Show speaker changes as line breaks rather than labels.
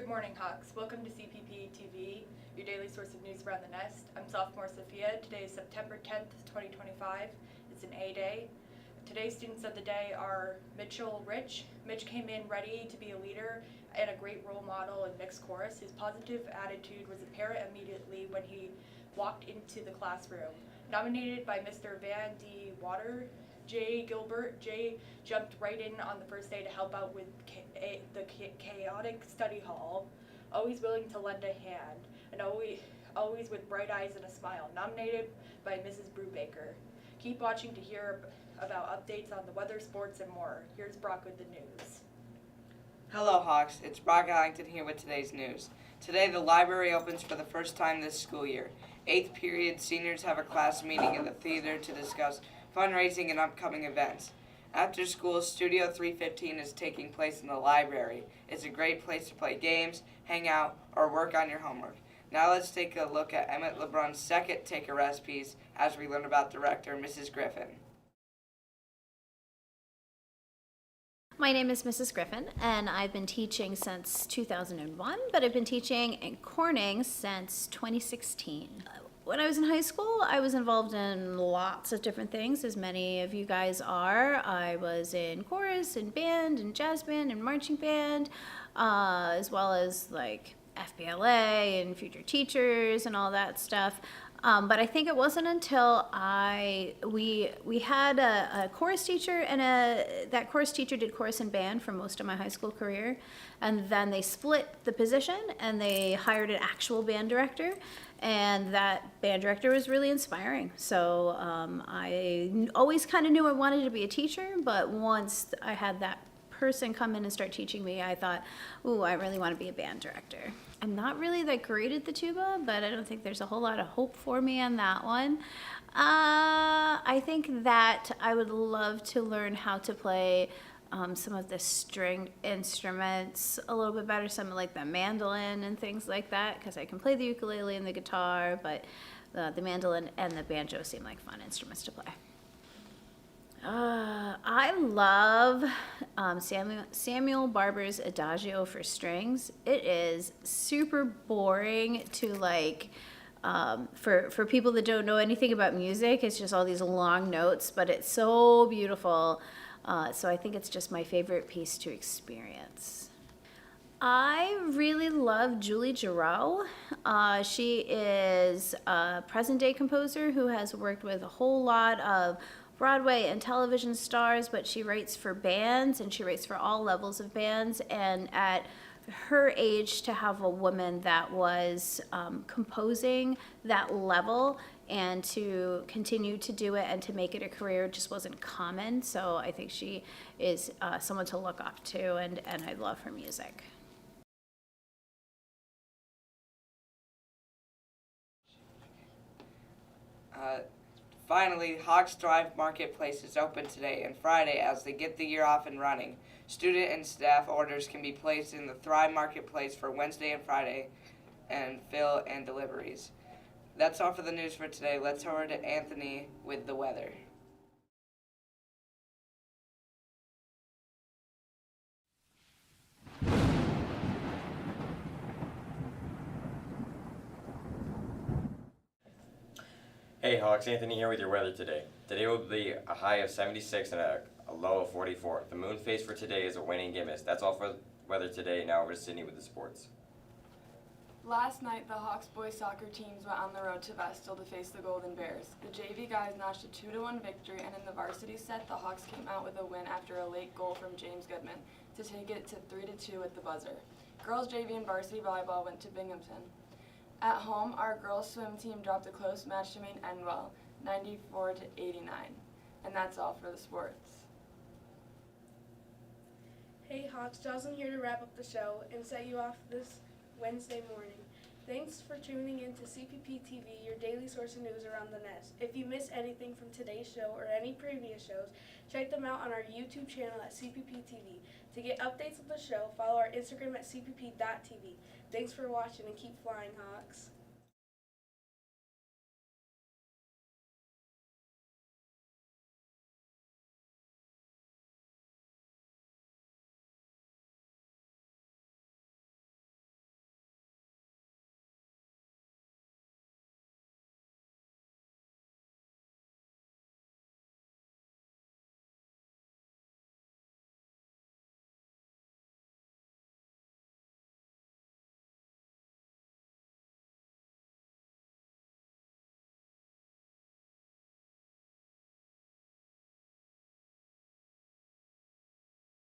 Good morning, Hawks. Welcome to CPPtv, your daily source of news around the nest. I'm sophomore Sophia. Today is September 10th, 2025. It's an A day. Today's students of the day are Mitchell Rich. Mitch came in ready to be a leader and a great role model in mixed chorus. His positive attitude was apparent immediately when he walked into the classroom. Nominated by Mr. Van de Water, Jay Gilbert. Jay jumped right in on the first day to help out with the chaotic study hall, always willing to lend a hand, and always with bright eyes and a smile. Nominated by Mrs. Brubaker. Keep watching to hear about updates on the weather, sports, and more. Here's Brock with the news.
Hello, Hawks. It's Brock Allington here with today's news. Today, the library opens for the first time this school year. 8th period seniors have a class meeting in the theater to discuss fundraising and upcoming events. After school, Studio 315 is taking place in the library. It's a great place to play games, hang out, or work on your homework. Now let's take a look at Emmett LeBrun's second Taker recipes as we learn about director Mrs. Griffin.
My name is Mrs. Griffin, and I've been teaching since 2001, but I've been teaching in Corning since 2016. When I was in high school, I was involved in lots of different things, as many of you guys are. I was in chorus and band and jazz band and marching band, as well as like FBLA and future teachers and all that stuff. But I think it wasn't until we had a chorus teacher, and that chorus teacher did chorus and band for most of my high school career, and then they split the position and they hired an actual band director, and that band director was really inspiring. So I always kind of knew I wanted to be a teacher, but once I had that person come in and start teaching me, I thought, ooh, I really want to be a band director. I'm not really that great at the tuba, but I don't think there's a whole lot of hope for me on that one. I think that I would love to learn how to play some of the string instruments a little bit better, some like the mandolin and things like that, because I can play the ukulele and the guitar, but the mandolin and the banjo seem like fun instruments to play. I love Samuel Barber's Adagio for strings. It is super boring to like, for people that don't know anything about music. It's just all these long notes, but it's so beautiful. So I think it's just my favorite piece to experience. I really love Julie Giroux. She is a present-day composer who has worked with a whole lot of Broadway and television stars, but she writes for bands, and she writes for all levels of bands. And at her age, to have a woman that was composing that level and to continue to do it and to make it a career just wasn't common. So I think she is someone to look up to, and I love her music.
Finally, Hawks Drive Marketplace is open today and Friday as they get the year off and running. Student and staff orders can be placed in the Thrive Marketplace for Wednesday and Friday and fill and deliveries. That's all for the news for today. Let's head over to Anthony with the weather.
Hey Hawks, Anthony here with your weather today. Today will be a high of 76 and a low of 44. The moon phase for today is a waning gibbous. That's all for weather today. Now over to Sydney with the sports.
Last night, the Hawks boys soccer teams went on the road to Vestal to face the Golden Bears. The JV guys notched a 2-1 victory, and in the varsity set, the Hawks came out with a win after a late goal from James Goodman to take it to 3-2 at the buzzer. Girls JV and varsity volleyball went to Binghamton. At home, our girls swim team dropped a close match to Maine Endwell, 94-89. And that's all for the sports.
Hey Hawks, Jocelyn here to wrap up the show and set you off this Wednesday morning. Thanks for tuning in to CPPtv, your daily source of news around the nest. If you missed anything from today's show or any previous shows, check them out on our YouTube channel at CPPtv. To get updates of the show, follow our Instagram at cpp.tv. Thanks for watching and keep flying, Hawks.